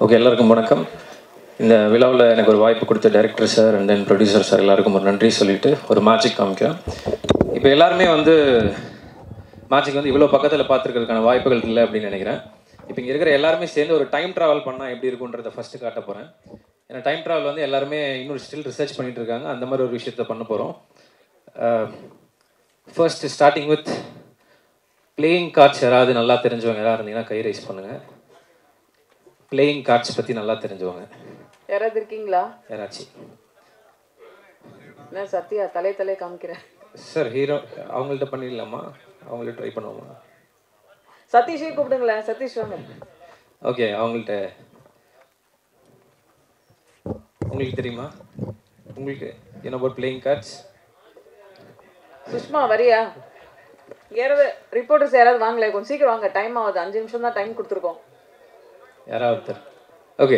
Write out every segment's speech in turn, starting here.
Okay, எல்லாருக்கும் வணக்கம். இந்த விழாவில் எனக்கு ஒரு வாய்ப்பு கொடுத்த director sir and then producer sir எல்லாருக்கும் ஒரு நன்றி சொல்லிவிட்டு ஒரு மேஜிக் காமிக்கிறேன். இப்போ எல்லாருமே வந்து மேஜிக் வந்து இவ்வளோ பக்கத்தில் பார்த்துருக்கிறதுக்கான வாய்ப்புகள் இல்லை அப்படின்னு நினைக்கிறேன். இப்போ இங்கே இருக்கிற எல்லாருமே சேர்ந்து ஒரு டைம் ட்ராவல் பண்ணால் எப்படி இருக்குன்றதை ஃபஸ்ட்டு காட்ட போகிறேன். ஏன்னா டைம் ட்ராவல் வந்து எல்லாருமே இன்னொரு ஸ்டில் ரிசர்ச் பண்ணிகிட்டு இருக்காங்க. அந்த மாதிரி ஒரு விஷயத்த பண்ண போகிறோம். First starting with playing cards. யாராவது நல்லா தெரிஞ்சவங்க யாராவது இருந்தீங்கன்னா கை ரைஸ் பண்ணுங்கள். பிளேயிங் கார்ட்ஸ் பற்றி நல்லா தெரிஞ்சவங்க யாராவது இருக்கீங்களா? யாராச்சும்? நான் சத்யா தலை காமிக்கிறேன் சார். ஹீரோ அவங்கள்ட்ட பண்ணிடலாமா? அவங்கள்ட்ட ட்ரை பண்ணுவோமா? சதீஷே கூப்பிடுங்களேன். சதீஷ் வாங்க. ஓகே, அவங்கள்ட்ட உங்களுக்கு தெரியுமா? உங்களுக்கு என்ன ஒரு பிளேயிங் கார்ட்ஸ்? சுஷ்மா வரியா? யாராவது ரிப்போர்ட்டர்ஸ் யாராவது வாங்கல, கொஞ்சம் சீக்கிரம் வாங்க. டைம் ஆகுது, 5 நிமிஷம் தான் டைம் கொடுத்துருக்கோம். யாராவது? ஓகே,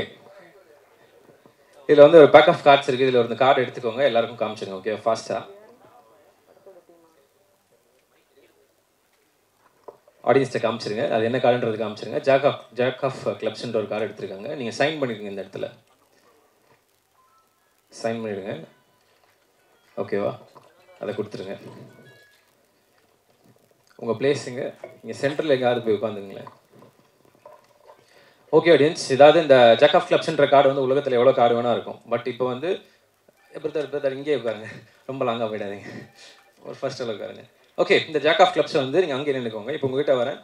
இதில் வந்து ஒரு பேக் ஆஃப் கார்ட்ஸ் இருக்குது. இதில் ஒரு கார்டு எடுத்துக்கோங்க, எல்லாருக்கும் காமிச்சிருங்க. ஓகே, ஃபாஸ்ட்டாக ஆடியன்ஸ்ட்டை காமிச்சிருங்க. அது என்ன கார்டுன்றது காமிச்சிருங்க. ஜாக் ஆஃப் கிளப்ஸ்ன்ற ஒரு கார்டு எடுத்துருக்காங்க. நீங்கள் சைன் பண்ணிடுங்க. இந்த இடத்துல சைன் பண்ணிவிடுங்க. ஓகேவா? அதை கொடுத்துருங்க. உங்கள் பிளேஸுங்க இங்கே சென்டரில் எங்கேயாவது போய் உட்காந்துங்களேன். ஓகே ஆடியன்ஸ், இதாவது இந்த ஜாக் ஆஃப் கிளப்ஸ்ன்ற கார்டு வந்து உலகத்தில் எவ்வளோ கார்டு வேணா இருக்கும். பட் இப்போ வந்து பிரதர் இங்கே உட்காருங்க, ரொம்ப லாங்காக போயிடாதீங்க, ஒரு ஃபர்ஸ்ட் அளவு உட்காருங்க. ஓகே, இந்த ஜாக் ஆஃப் கிளப்ஸ் வந்து நீங்கள் அங்கே நின்றுக்கோங்க. இப்போ உங்ககிட்ட வரேன்,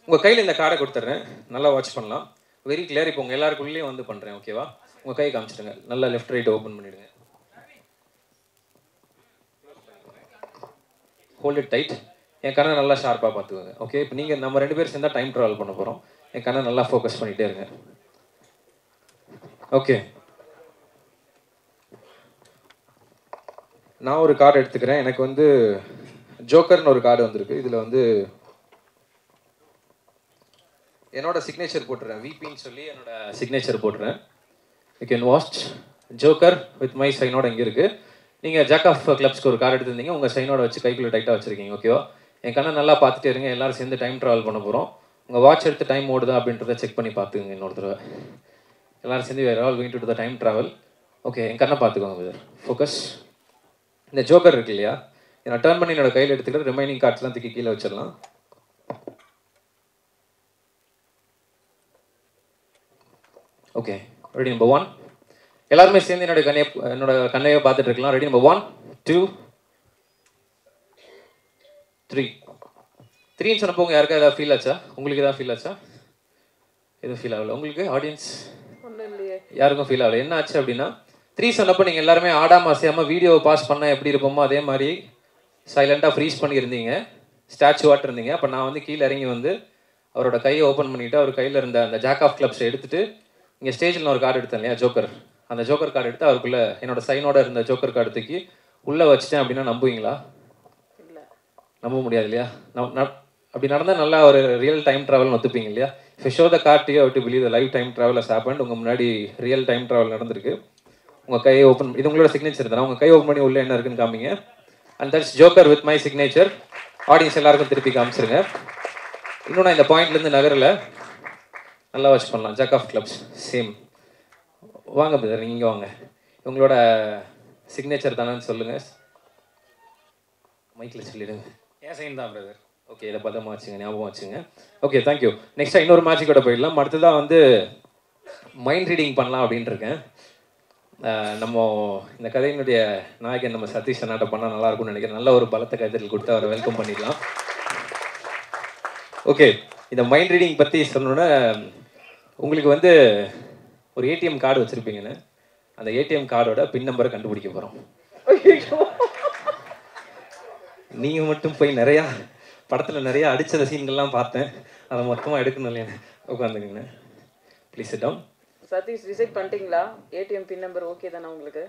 உங்கள் கையில் இந்த கார்டை கொடுத்துட்றேன். நல்லா வாட்ச் பண்ணலாம். Very clear. இப்போ உங்கள் எல்லாருக்குள்ளேயும் வந்து பண்ணுறேன். ஓகேவா? உங்கள் கை காமிச்சிடுங்க. நல்லா லெஃப்ட் ரைட் ஓப்பன் பண்ணிவிடுங்க. Hold it tight. என் கண்ணை நல்லா ஷார்ப்பாக பார்த்துக்கோங்க. ஓகே, இப்போ நீங்கள் நம்ம 2 பேர் சேர்ந்தால் டைம் ட்ராவல் பண்ண போகிறோம். என் கண்ணை நல்லா ஃபோக்கஸ் பண்ணிகிட்டே இருங்க. ஓகே, நான் ஒரு கார்டு எடுத்துக்கிறேன். எனக்கு வந்து ஜோக்கர்னு ஒரு கார்டு வந்திருக்கு. இதில் வந்து என்னோட சிக்னேச்சர் போட்டுறேன். விபின்னு சொல்லி என்னோட சிக்னேச்சர் போட்டுறேன். You can watch joker with my சைனோட இங்கே இருக்குது. நீங்கள் ஜாக் ஆஃப் கிளப்ஸ்க்கு ஒரு கார்டு எடுத்திருந்தீங்க, உங்கள் சைனோட வச்சு கைக்குள்ளே டைட்டாக வச்சுருக்கீங்க. ஓகேவா? என் கண்ணை நல்லா பார்த்துட்டே இருங்க. எல்லோரும் சேர்ந்து டைம் ட்ராவல் பண்ண போகிறோம். உங்கள் வாட்ச் எடுத்து டைம் ஓடுதா அப்படின்றத செக் பண்ணி பார்த்துக்குங்க இன்னொரு தடவை. எல்லோரும் சேர்ந்து வேறு all going to the time travel. Okay, என் கண்ணை பார்த்துக்கோங்க பிரதர். ஃபோக்கஸ். இந்த ஜோக்கர் இருக்கு இல்லையா, நான் டர்ன் பண்ணி என்னோட கையில் எடுத்துக்கிட்டு ரிமைனிங் கார்ட்ஸ்லாம் தூக்கி கீழே வச்சிடலாம். Okay, ready? நம்பர் 1. எல்லாருமே சேர்ந்து என்னோட கண்ணையை பார்த்துட்டு இருக்கலாம். ரெடி? நம்பர் 1 2 3. 3ன்னு சொன்னப்போ உங்கள் யாருக்கா ஏதாவது ஃபீல் ஆச்சா? உங்களுக்கு ஏதாவது ஃபீல் ஆச்சா? எதுவும் ஃபீல் ஆகலை உங்களுக்கு? ஆடியன்ஸ் யாருக்கும் ஃபீல் ஆகலை. என்ன ஆச்சு அப்படின்னா, 3 சொன்னப்போ நீங்கள் எல்லாருமே ஆடாமல் அசையாமல் வீடியோவை பாஸ் பண்ணால் எப்படி இருப்போமோ அதே மாதிரி சைலண்ட்டாக ஃப்ரீஸ் பண்ணியிருந்தீங்க, ஸ்டாச்சுவாட் இருந்தீங்க. அப்போ நான் வந்து கீழே இறங்கி வந்து அவரோட கையை ஓப்பன் பண்ணிவிட்டு அவர் கையில் இருந்த அந்த ஜாக் ஆஃப் கிளப்ஸை எடுத்துகிட்டு இங்கே ஸ்டேஜில் நான் ஒரு கார்டு எடுத்தேன் இல்லையா, ஜோக்கர். அந்த ஜோக்கர் கார்டு எடுத்து அவருக்குள்ளே என்னோட சைனோட இருந்த ஜோக்கர் கார்டு தூக்கி உள்ளே வச்சுட்டேன். அப்படின்னா நம்புவீங்களா? நம்ப முடியாது இல்லையா? அப்படி நடந்தால் நல்லா ஒரு ரியல் டைம் ட்ராவல்னு ஒத்துப்பீங்க இல்லையா? இப்போ show the card you have to believe the live time travel has happened. உங்கள் முன்னாடி ரியல் டைம் ட்ராவல் நடந்திருக்கு. உங்கள் கையை ஓப்பன், இது உங்களோட சிக்னேச்சர் தானே, உங்கள் கை ஓப்பன் பண்ணி உள்ளே என்ன இருக்குன்னு காமிங்க. And that's joker with my signature. Audience எல்லாருக்கும் திருப்பி காமிச்சிருங்க. இன்னும் நான் இந்த பாயிண்ட்லேருந்து நகரில் நல்லா வாட்ச் பண்ணலாம். Jack of clubs same. வாங்க பிரதர், நீங்கள் இங்கே வாங்க. உங்களோட சிக்னேச்சர் தானேன்னு சொல்லுங்கள். மைக்கில் சொல்லிடுங்க. ஏன் சைன் தான் பிரதர். ஓகே, இதை பத்திரமா வச்சுங்க, ஞாபகம் வச்சுங்க. Okay, thank you. நெக்ஸ்ட்டாக இன்னொரு மேட்சுக்கூட போயிடலாம். அடுத்ததாக வந்து மைண்ட் ரீடிங் பண்ணலாம் அப்படின்ட்டு இருக்கேன். நம்ம இந்த கதையினுடைய நாயகன் நம்ம சதீஷ் அண்ணாட்ட பண்ணால் நல்லாயிருக்கும்னு நினைக்கிறேன். நல்ல ஒரு பலத்த கைத்தறல் கொடுத்து அவரை வெல்கம் பண்ணிடலாம். ஓகே, இந்த மைண்ட் ரீடிங் பற்றி சொன்னோன்னே உங்களுக்கு வந்து ஒரு ஏடிஎம் கார்டு வச்சுருப்பீங்கன்னு, அந்த ஏடிஎம் கார்டோட பின் நம்பரை கண்டுபிடிக்க போகிறோம். நீங்கள் மட்டும் போய் நிறையா படத்தில் நிறையா அடித்த சீன்கள்லாம் பார்த்தேன், அதை மொத்தமாக எடுக்கணும் இல்லையா? உட்காந்துங்கண்ணே, please sit down. Satish, decide பண்ணிட்டீங்களா? ஏடிஎம் பின் நம்பர் ஓகே தானே உங்களுக்கு?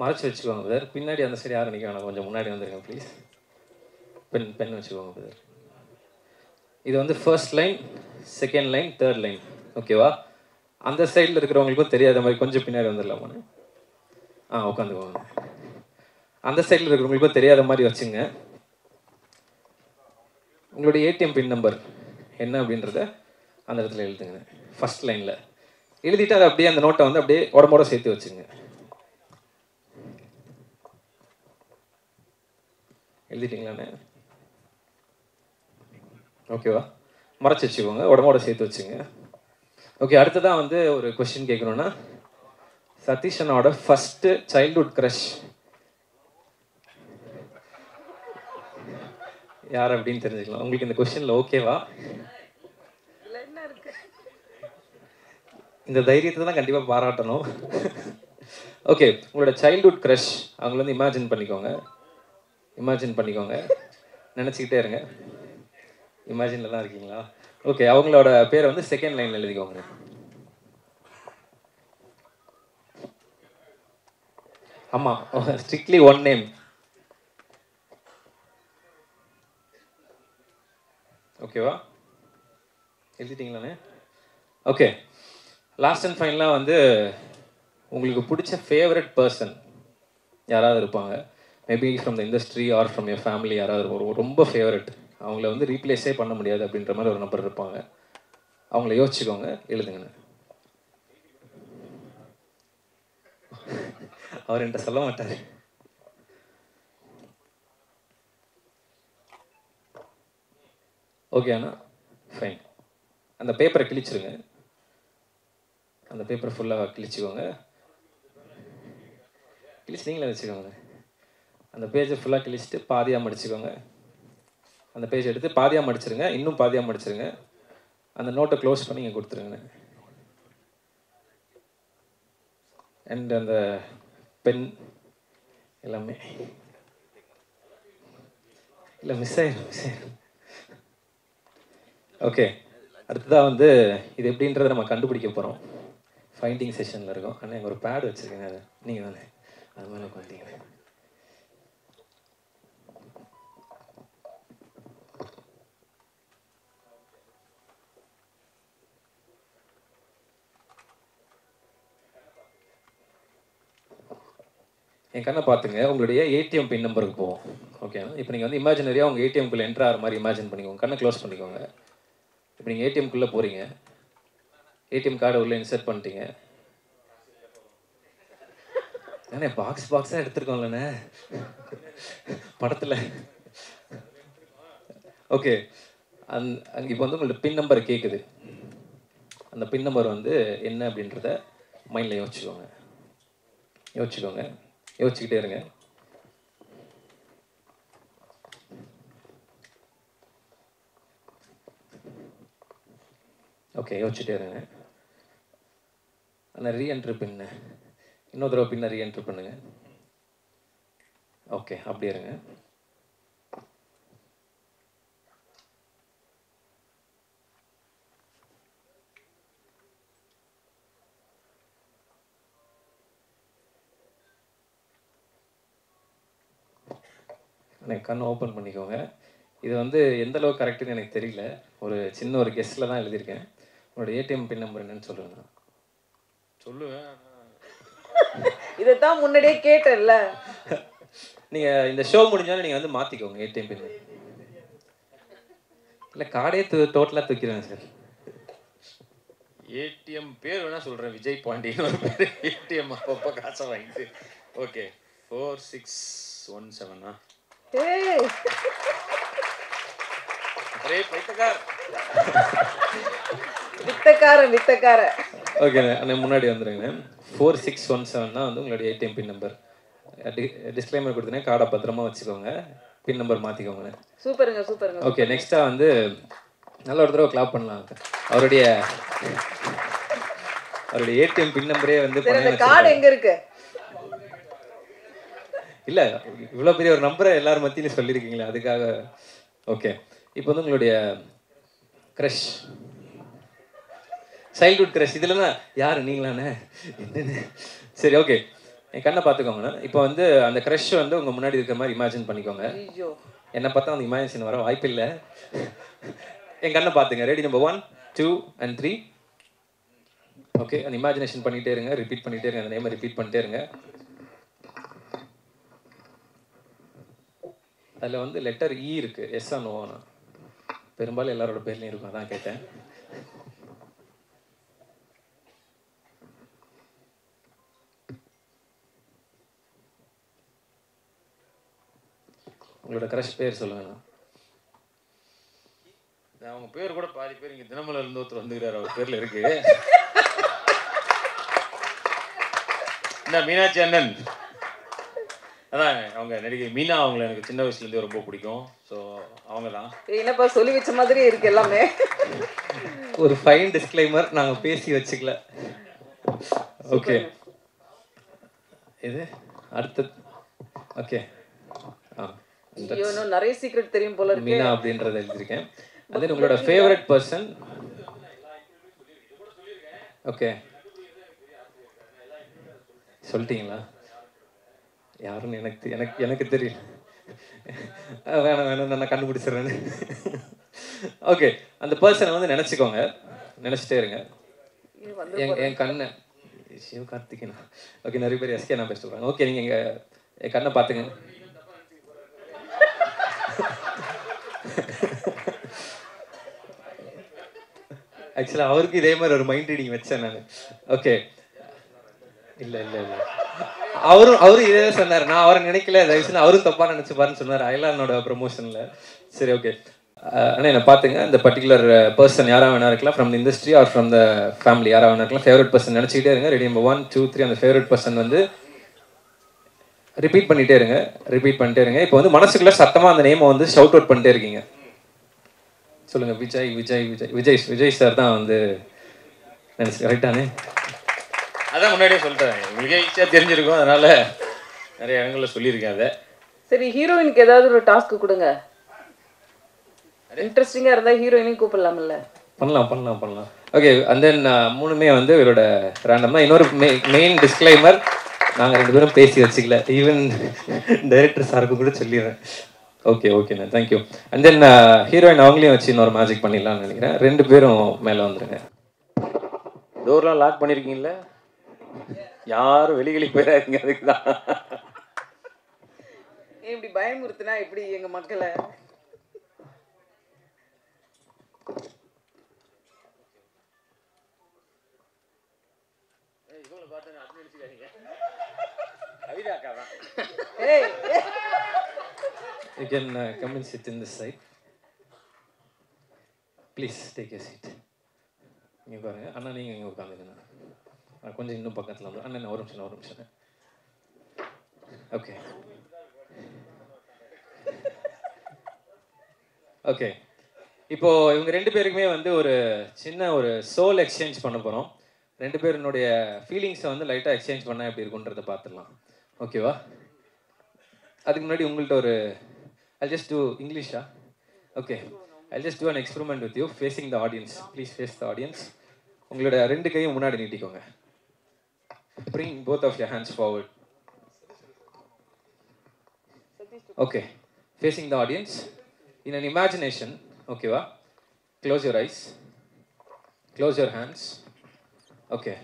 மறைச்சி வச்சுக்கோங்க பிரதர். பின்னாடி அந்த சைடு யாரும் நிற்க வேணாம், கொஞ்சம் முன்னாடி வந்துருங்க ப்ளீஸ். பென் வச்சுக்கோங்க பிரதர். இது வந்து first line, second line, third line. ஓகேவா? அந்த சைடில் இருக்கிறவங்களுக்கும் தெரியாத மாதிரி கொஞ்சம் பின்னாடி வந்துடலாமான்னு. உட்காந்துக்கோங்க. அந்த சைடில் இருக்கிறவங்களுக்கும் தெரியாத மாதிரி வச்சுங்க. உங்களுடைய ஏடிஎம் பின் நம்பர் என்ன அப்படின்றத அந்த இடத்துல எழுதுங்க. ஃபர்ஸ்ட் லைனில் எழுதிட்டு அதை அப்படியே அந்த நோட்டை வந்து அப்படியே உடம்போட சேர்த்து வச்சுங்க. எழுதிட்டீங்களாண்ணே? ஓகேவா? மறைச்சி வச்சுக்கோங்க, உடம்போட சேர்த்து வச்சுங்க. ஓகே, அடுத்ததான் வந்து ஒரு கொஸ்டின் கேட்கணுன்னா, சதீஷனோட ஃபஸ்ட்டு சைல்ட்ஹுட் க்ரஷ் யார் அப்படின்னு தெரிஞ்சுக்கலாம். உங்களுக்கு இந்த கொஸ்டினில் ஓகேவா? இந்த தைரியத்தை தான் கண்டிப்பாக பாராட்டணும். ஓகே, உங்களோட சைல்ட்ஹுட் க்ரஷ் அவங்கள வந்து இமேஜின் பண்ணிக்கோங்க. நினச்சிக்கிட்டே இருங்க. இமேஜினில் தான் இருக்கீங்களா? ஓகே, அவங்களோட பேரை வந்து செகண்ட் லைனில் எழுதிக்கோங்க. ஆமாம், ஸ்ட்ரிக்ட்லி ஒன் நேம். ஓகேவா? எழுதிட்டீங்களாண்ணே? ஓகே, லாஸ்ட் அண்ட் ஃபைனலாக வந்து உங்களுக்கு பிடிச்ச ஃபேவரட் பர்சன் யாராவது இருப்பாங்க. Maybe from the industry or from your family யாராவது இருப்பாங்க. ரொம்ப ஃபேவரட், அவங்கள வந்து ரீப்ளேஸே பண்ண முடியாது அப்படின்ற மாதிரி ஒரு நபர் இருப்பாங்க. அவங்கள யோசிச்சுக்கோங்க, எழுதுங்கண்ணே. அவர் என்கிட்ட சொல்ல மாட்டார். ஓகே அண்ணா, ஃபைன். அந்த பேப்பரை கிழிச்சிருங்க. அந்த பேப்பரை ஃபுல்லாக கிழிச்சிக்கோங்க. நீங்களே வச்சுக்கோங்க. அந்த பேஜை ஃபுல்லாக கிழிச்சிட்டு பாதியாக மடிச்சுக்கோங்க. அந்த பேஜ் எடுத்து பாதியாக மடிச்சிருங்க, இன்னும் பாதியாக மடிச்சிருங்க. அந்த நோட்டை க்ளோஸ் பண்ணி இங்கே கொடுத்துருங்க. அண்ட் அந்த பென் எல்லாமே இல்லை மிஸ் ஆயிடும். ஓகே, அடுத்ததாக வந்து இது எப்படின்றத நம்ம கண்டுபிடிக்க போகிறோம். ஃபைண்டிங் செஷனில் இருக்கோம். ஆனால் எங்கள் ஒரு பேட் வச்சுருக்கேங்க, அது நீங்கள் தானே அது மாதிரி உட்காந்தீங்க. என் கண்ணை பார்த்துங்க. உங்களுடைய ஏடிஎம் பின் நம்பருக்கு போவோம். ஓகேண்ணா? இப்போ நீங்கள் வந்து இமேஜினரியாக உங்கள் ஏடிஎம்குள்ளே என்ட்ரு ஆகிற மாதிரி இமேஜின் பண்ணிக்கோங்க. கண்ணை க்ளோஸ் பண்ணிக்கோங்க. இப்போ நீங்கள் ஏடிஎம்குள்ளே போகிறீங்க. ஏடிஎம் கார்டை உள்ளே இன்சர்ட் பண்ணிட்டீங்க. ஏன்னா பாக்ஸாக எடுத்துருக்கோம்லண்ணே படத்தில். ஓகே, அங்கே இப்போ வந்து உங்களோட பின் நம்பர் கேட்குது. அந்த பின் நம்பர் வந்து என்ன அப்படின்றத மைண்டில் யோசிச்சுக்கிட்டே இருங்க. ஓகே, யோசிச்சுட்டே இருங்க. அந்த ரீஎன்ட்ரு பின்ன இன்னொரு தடவை பின்ன ரீஎன்ட்ரு பண்ணுங்க. ஓகே, அப்படியே இருங்க. எனக்கு கண்ணை ஓப்பன் பண்ணிக்கோங்க. இது வந்து எந்த அளவுக்கு கரெக்டுன்னு எனக்கு தெரியல. ஒரு சின்ன ஒரு கெஸ்ட்டில் தான் எழுதியிருக்கேன். உங்களோட ஏடிஎம் பின் நம்பர் என்னன்னு சொல்லுங்க. சொல்லுவேன். இதைத்தான் முன்னாடியே கேட்டேன்ல. நீங்கள் இந்த ஷோ முடிஞ்சாலும் நீங்கள் வந்து மாற்றிக்கோங்க ஏடிஎம் பின். இல்லை கார்டே டோட்டலாக தூக்கிடுவேன் சார். ஏடிஎம் பேர் வேணா சொல்கிறேன், விஜய் பாண்டியன் ஒரு பேர். ஏடிஎம் அப்பப்போ காசை வாங்கிட்டு. ஓகே, 4617. வித்தக்கார. ஓகே, முன்னாடி வந்துடுங்க. 4617 தான் வந்து உங்களுடைய ஏடிஎம் பின் நம்பர். டிஸ்க்ளைமர் கொடுத்தீங்கன்னா கார்டை பத்திரமா வச்சுக்கோங்க. பின் நம்பர் மாற்றிக்கோங்க. சூப்பருங்க. ஓகே, நெக்ஸ்ட்டாக வந்து நல்ல ஒரு தடவை கிளாப் பண்ணலாம். அவருடைய ஏடிஎம் பின் நம்பரே வந்து கார்டு எங்க இருக்கு? இல்லை, இவ்வளோ பெரிய ஒரு நம்பரை எல்லாரும் மத்தியிலும் சொல்லியிருக்கீங்களே, அதுக்காக. ஓகே, இப்போ வந்து உங்களுடைய க்ரஷ், சைல்ட்ஹுட் க்ரஷ், இதில் தான் யார் நீங்களாண்ணே என்னன்னு? சரி, ஓகே, என் கண்ணை பார்த்துக்கோங்கண்ணா. இப்போ வந்து அந்த க்ரஷ் வந்து உங்கள் முன்னாடி இருக்கிற மாதிரி இமேஜின் பண்ணிக்கோங்க. என்னை பார்த்தா அந்த இமேஜின் வர வாய்ப்பு இல்லை. என் கண்ணை பார்த்துங்க. ரெடி? Number 1 2 and 3. ஓகே, அந்த இமேஜினேஷன் பண்ணிகிட்டே இருங்க, ரிப்பீட் பண்ணிகிட்டே இருங்க, அந்த நேமை ரிப்பீட் பண்ணிட்டே இருங்க. அதில் வந்து லெட்டர் இ இருக்குது. எஸ்ஸா நோவானா? பெரும்பாலும் எல்லாரோட பேர்லையும் இருக்கும், அதான் கேட்டேன். உங்களோட க்ரஷ் பேர் சொல்லுங்கண்ணா. அவங்க பேர் கூட பாதி பேர் இங்கே தினமலர் இருந்து ஒருத்தர் வந்துக்கிறார், அவர் பேரில் இருக்கு. என்ன மீனாட்சி அண்ணன், அதான் அவங்க நடிகை மீனா. அவங்கள எனக்கு சின்ன வயசுலேருந்தே ரொம்ப பிடிக்கும். ஸோ அவங்க தான். என்னப்பா சொல்லி வச்ச மாதிரி இருக்கு எல்லாமே. ஒரு ஃபைன் டிஸ்க்ளைமர், நாங்கள் பேசி வச்சுக்கல. ஓகே, இது அடுத்தது. ஓகே, இன்னும் நிறைய சீக்ரெட் தெரியும் போல இருக்கு. மீனா அப்படின்றத எழுதியிருக்கேன். அது உங்களோட ஃபேவரட் பர்சன். ஓகே, சொல்லிட்டீங்களா? யாருன்னு எனக்கு தெரியல. வேணாம் நான் கண்டுபிடிச்சிடுறேன்னு. ஓகே, அந்த பர்சனை வந்து நினச்சிக்கோங்க, நினச்சிட்டே இருங்க. என் கண்ணை சிவகார்த்திகேயனா? ஓகே, நிறைய பேர் எஸ்கே நான் பேச சொல்கிறாங்க. ஓகே, நீங்கள் என் கண்ணை பார்த்துங்க. ஆக்சுவலாக அவருக்கு இதே மாதிரி ஒரு மைண்ட் ரீடிங் வச்சேன் நான். ஓகே, இல்லை அவரும் இதே தான் சொன்னார். நான் அவரை நினைக்கல, தயவுசெய்து அவரும் தப்பாக நினச்சிப்பாருன்னு சொன்னார் அயலானோட ப்ரமோஷனில். சரி, ஓகே. ஆனால் என்னை பார்த்துங்க. இந்த பர்டிகுலர் பர்சன் யாராக வேணா இருக்கலாம், from the industry or from the family யாராக வேணா இருக்கலாம். ஃபேவரட் பர்சன் நினச்சிக்கிட்டே இருங்க. ரெடி? நம்பர் 1 2 3. அந்த ஃபேவரட் பர்சன் வந்து ரிப்பீட் பண்ணிகிட்டே இருங்க. இப்போ வந்து மனசுக்குள்ளே சத்தமாக அந்த நேமை வந்து ஷவுட் அவுட் பண்ணிட்டே இருக்கீங்க. சொல்லுங்கள், விஜய் சார் தான் வந்து நினச்சி. கரெக்டானே? அதான் முன்னாடியே சொல்லிட்டேன், மிக ஈஸியாக தெரிஞ்சிருக்கும், அதனால நிறைய இடங்களில் சொல்லியிருக்கேன் அதை. சரி, ஹீரோயினுக்கு ஏதாவது ஒரு டாஸ்க் கொடுங்க. இன்ட்ரெஸ்டிங்காக இருந்தால் ஹீரோயினையும் கூப்பிடலாம்ல? பண்ணலாம். ஓகே, அண்ட் தென் மூணுமே வந்து இவரோட ரேண்டம் தான். இன்னொரு மெயின் டிஸ்க்ளைமர், நாங்கள் 2 பேரும் பேசி வச்சுக்கல. ஈவன் டைரக்டர் சாருக்கு கூட சொல்லிடுறேன். ஓகேண்ணா, தேங்க்யூ. அண்ட் தென் ஹீரோயின் அவங்களையும் வச்சு இன்னொரு மேஜிக் பண்ணிடலாம்னு நினைக்கிறேன். 2 பேரும் மேலே வந்துடுங்க. டோர்லாம் லாக் பண்ணியிருக்கீங்களா? யாரும் வெளிகளி போயிடாதீங்க. அதுக்கு தான் இப்படி பயமுறுத்தினா எப்படி எங்கள் மக்களை? You can come and sit in this side. Please take a seat. இங்கே பாருங்க அண்ணா, நீங்கள் இங்கே உட்காந்துக்கண்ணா. கொஞ்சம் இன்னும் பக்கத்தில் வந்து அண்ணன் ஒரு நிமிஷம். ஓகே, இப்போ இவங்க 2 பேருக்குமே வந்து ஒரு சின்ன ஒரு சோல் எக்ஸ்சேஞ்ச் பண்ண போகிறோம். 2 பேருனுடைய ஃபீலிங்ஸை வந்து லைட்டாக எக்ஸ்சேஞ்ச் பண்ணால் எப்படி இருக்குன்றதை பார்த்துடலாம். ஓகேவா? அதுக்கு முன்னாடி உங்கள்கிட்ட ஒரு I'll just do English. Okay, I'll just do an experiment with you, facing the audience. Please face the audience. உங்களோட 2 கையும் முன்னாடி நீட்டிக்கோங்க. Bring both of your hands forward. Okay, facing the audience in an imagination. Okay va? Close your eyes, close your hands. Okay,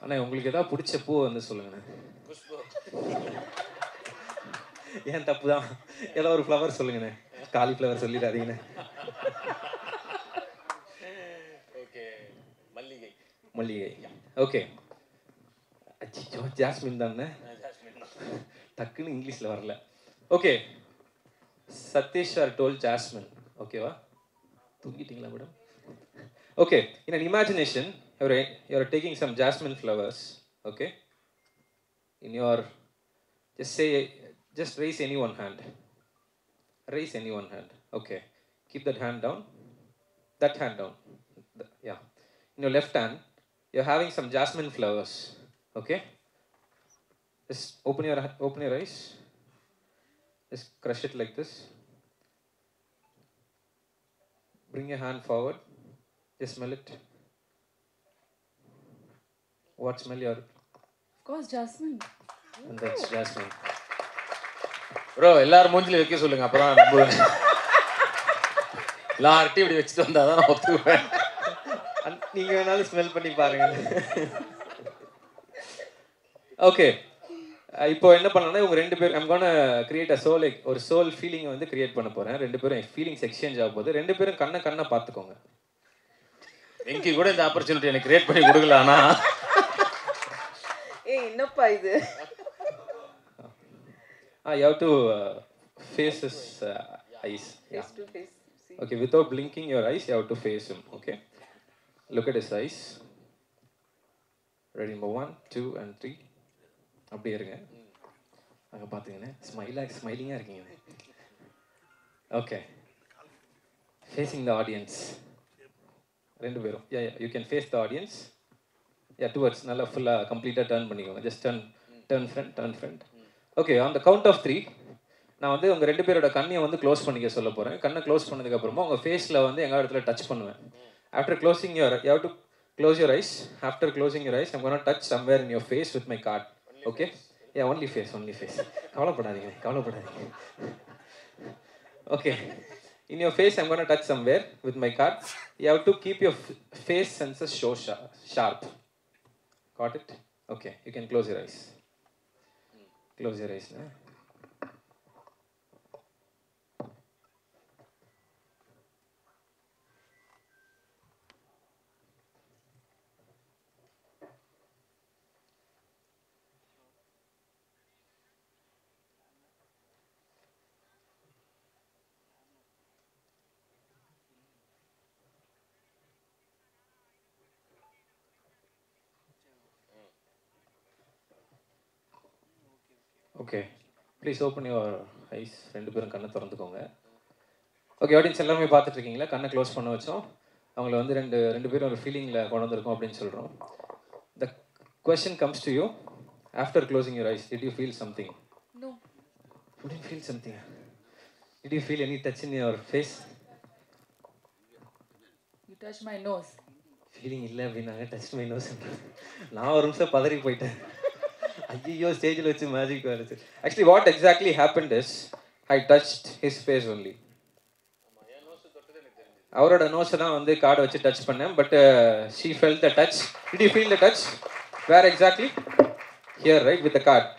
அண்ணா உங்களுக்கு ஏதாவது பிடிச்ச பூ வந்து சொல்லுங்கண்ணே. ஏன் தப்பு தான், ஏதோ ஒரு ஃப்ளவர் சொல்லுங்கண்ணே. காலிஃப்ளவர் சொல்லிடாதீங்கண்ணே. மல்லிகை. ஓகே, அச்சோ ஜாஸ்மின் தானே, டக்குன்னு இங்கிலீஷில் வரல. Okay, Satish sir told jasmine. ஓகேவா? தூங்கிட்டீங்களா madam? Okay, in an imagination you're taking some jasmine flowers. Okay, in your just raise any one hand. Okay, keep that hand down. Yeah, in your left hand you're having some jasmine flowers. Okay, just open your eyes, just crush it like this. Bring your hand forward, just smell it. What smell you are? Of course, jasmine. And that's jasmine. Bro, எல்லாரும் மூஞ்சில வைக்க சொல்லுங்க, அப்பதான் நம்புவேன். எல்லார்ட்டையும் இப்படி வச்சுட்டு வந்தால் தான் நான் ஒத்துக்குவேன். நீங்கள் வேணாலும் ஸ்மெல் பண்ணி பாருங்க. ஓகே, இப்போ என்ன பண்ணலாம்னா இவங்க 2 பேர் I'm gonna create a soul, ஒரு சோல் ஃபீலிங்கை வந்து கிரியேட் பண்ண போகிறேன். 2 பேரும் ஃபீலிங்ஸ் எக்ஸ்சேஞ்ச் ஆக போகுது. 2 பேரும் கண்ணை பார்த்துக்கோங்க. வெங்கி கூட இந்த ஆப்பர்ச்சுனிட்டி எனக்கு கிரியேட் பண்ணி கொடுக்கல. ஆனால் என்னப்பா இது? You have to face his eyes. Face to face. Okay, without blinking your eyes, you have to face him. Okay, look at his eyes. Ready, number 1, 2 and 3. அப்படியே இருங்க. அங்கே பார்த்துங்கண்ணே, ஸ்மைலிங்காக இருக்கீங்க. Okay, facing the audience. 2 பேரும் you can face the audience. Towards நல்லா ஃபுல்லாக கம்ப்ளீட்டாக turn பண்ணிக்கோங்க. Just turn front. Okay, on the count of 3 நான் வந்து உங்கள் 2 பேரோட கண்ணையை வந்து க்ளோஸ் பண்ணிக்க சொல்ல போகிறேன். கண்ணை க்ளோஸ் பண்ணதுக்கப்புறமா உங்கள் ஃபேஸில் வந்து எங்கள் இடத்துல டச் பண்ணுவேன். After closing you have to close your eyes. After closing your eyes I'm gonna touch somewhere in your face with my card. Okay, only face. கவலைப்படாதீங்க. Okay, in your face I'm going to touch somewhere with my card. You have to keep your face senses so sharp. Got it? Okay, you can close your eyes. Close your eyes now. Okay, please open your eyes. 2 பேரும் கண்ணை திறந்துக்கோங்க. Okay, audience எல்லாருமே பார்த்துட்டு இருக்கீங்களா? கண்ணை close பண்ண வச்சோம். அவங்கள வந்து ரெண்டு பேரும் ஒரு ஃபீலிங்கில் கொண்டு வந்திருக்கோம் அப்படின்னு சொல்கிறோம். The question comes to you. After closing your ice, did you feel something? No. You didn't feel something? Did you feel any touch in your face? You touched my nose. Feeling இல்லை அப்படின்னாங்க. Touch my nose. நான் ஒரு நிமிஷம் பதறி போயிட்டேன். ஐயோ, ஸ்டேஜில் வச்சு மேஜிக் வருது. Actually what exactly happened is I touched his face only. அவரோட நோஸை தான் வந்து கார்டை வச்சு டச் பண்ணேன். But she felt the touch. Did you feel the touch? Where exactly? Here, right, with the card.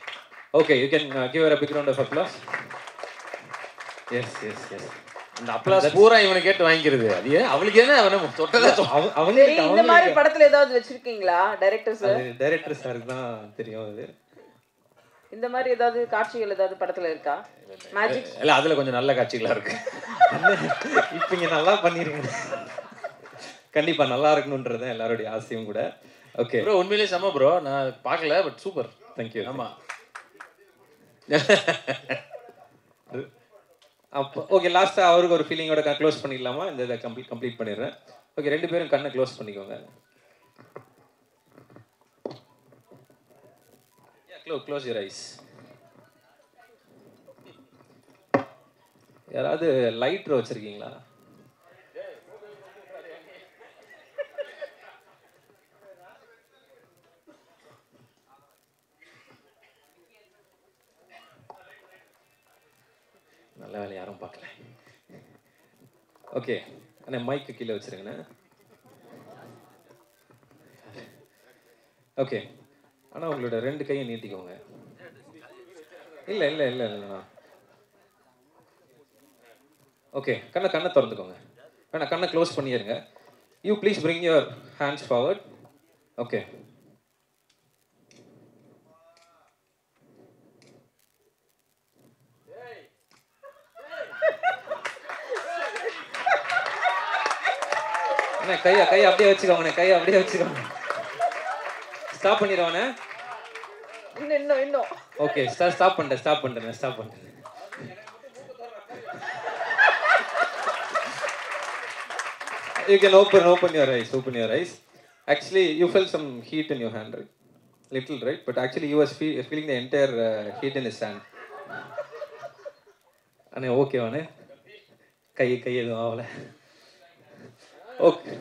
Okay, you can give her a big round of applause. Yes. இந்த applause பூரா இவனை கேட்டு வாங்கிக்கிறது. அது ஏன் அவளுக்கு என்ன அவனை தொட்டதா? அவங்களுக்கு இந்த மாதிரி படத்துல ஏதாவது வச்சிருக்கீங்களா டைரக்டர் சார்? டைரக்டர் சாருக்கு தான் தெரியும் அது. இந்த மாதிரி ஏதாவது காட்சிகள் ஏதாவது படத்துல இருக்கா? மேஜிக் இல்ல, அதுல கொஞ்சம் நல்ல காட்சிகளா இருக்கு. இப்போ இங்க நல்லா பண்ணிருங்க. கண்டிப்பா நல்லா இருக்கணும்ன்றது எல்லாரோட ஆசையும் கூட. ஓகே ப்ரோ, உண்மையிலேயே செம ப்ரோ. நான் பார்க்கல, பட் சூப்பர். தேங்க்யூ. ஆமா. அப்போ ஓகே, லாஸ்ட்டாக அவருக்கு ஒரு ஃபீலிங்கோட க்ளோஸ் பண்ணிடலாமா? இந்த இதை கம்ப்ளீட் பண்ணிடுறேன். ஓகே, 2 பேரும் கண்ணை க்ளோஸ் பண்ணிக்கோங்க. Close your ice. யாராவது லைட்ரு வச்சுருக்கீங்களா? நல்ல வேலை, யாரும் பார்க்கல. ஓகே, அண்ணே மைக்கு கீழே வச்சுருங்கண்ணே. ஓகே, ஆனால் உங்களோட 2 கையை நீட்டிக்கோங்க. இல்லை. ஓகே, கண்ணை திறந்துக்கோங்க. வேணா, கண்ணை க்ளோஸ் பண்ணிடுங்க. You please bring your hands forward. Okay, கையை அப்படியே வச்சுக்கோங்க. ஸ்டாப் பண்ணிடுவானே. இன்னும் ஓகே, ஸ்டாப் பண்ணிட்டேன். You can open your eyes. Actually, you felt some heat in your hand, right? Little, right? But actually, you was feeling the entire heat in his hand. அண்ணே ஓகேவானே? கை எதுவும் ஆகல. Okay,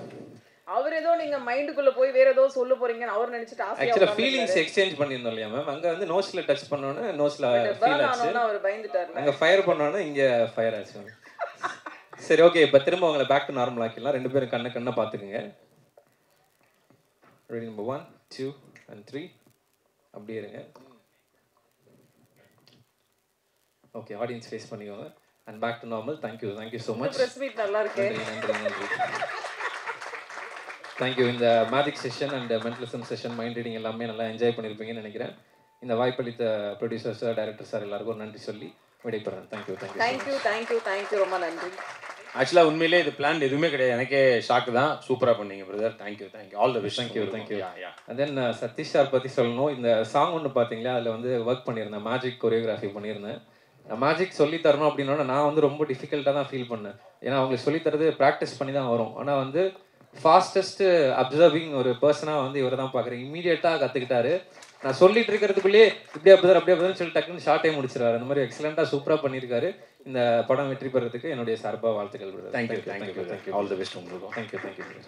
அவர் ஏதோ நீங்க மைண்டுக்குள்ள போய் வேற ஏதோ சொல்ல போறீங்கன்னு அவர் நினைச்சிட்டு ஆசையா ஆக்சுவலா ஃபீலிங்ஸ் எக்ஸ்சேஞ்ச் பண்ணிருந்தோம் இல்லையா மேம்? அங்க வந்து நோஸ்ல டச் பண்ணோனே நோஸ்ல ஃபீல் ஆச்சு. அவர் பயந்துட்டாரு. அங்க ஃபயர் பண்ணோனே இங்க ஃபயர் ஆச்சு. சரி ஓகே, இப்போ திரும்ப அவங்கள பேக் டு நார்மல் ஆக்கிடலாம். 2 பேரும் கண்ணை பார்த்துக்குங்க. Ready, number 1 2 and 3. அப்படியே இருங்க. ஓகே, ஆடியன்ஸ் ஃபேஸ் பண்ணிக்கோங்க. And back to normal. Thank you so much. Press meet நல்லா இருக்கு. நன்றி. தேங்க்யூ. இந்த magic session and mentalism session, mind reading எல்லாமே நல்லா என்ஜாய் பண்ணியிருப்பீங்கன்னு நினைக்கிறேன். இந்த வாய்ப்பளித்த ப்ரொடியூசர்ஸ், டைரக்டர் சார் எல்லாருக்கும் ஒரு நன்றி சொல்லி விடைபெறேன். தேங்க்யூ. ரொம்ப நன்றி. ஆக்சுவலாக உண்மையிலே இது பிளான் எதுவுமே கிடையாது. எனக்கே ஷாக்கு தான். சூப்பராக பண்ணீங்க brother. Thank you. All the best. Thank you. And then Sathish sir பற்றி சொல்லணும். இந்த சாங் ஒன்று பார்த்தீங்களா, அதில் வந்து ஒர்க் பண்ணியிருந்தேன், மேஜிக் கொரியோகிராஃபி பண்ணியிருந்தேன். நான் மேஜிக் சொல்லி தரணும் அப்படின்னா நான் வந்து ரொம்ப டிஃபிகல்ட்டாக தான் ஃபீல் பண்ணேன். ஏன்னா அவங்களுக்கு சொல்லித்தரது ப்ராக்டிஸ் பண்ணி தான் வரும். ஆனால் வந்து ஃபாஸ்டஸ்ட்டு அப்சர்விங் ஒரு பர்சனாக வந்து இவரை தான் பார்க்குறேன். இமீடியட்டாக கற்றுக்கிட்டாரு. நான் சொல்லிட்டு இருக்கிறதுக்குள்ளேயே இப்படியே அப்படியே சொல்லி டக்குன்னு ஷார்ட்டே முடிச்சிருவாரு. அந்த மாதிரி எக்ஸலண்ட்டாக சூப்பராக பண்ணியிருக்காரு. இந்த படம் வெற்றி பெறதுக்கு என்னுடைய சார்பாக வாழ்த்துக்கள். தேங்க்யூ. ஆல் தி பெஸ்ட் உங்களுக்கு. தேங்க்யூ.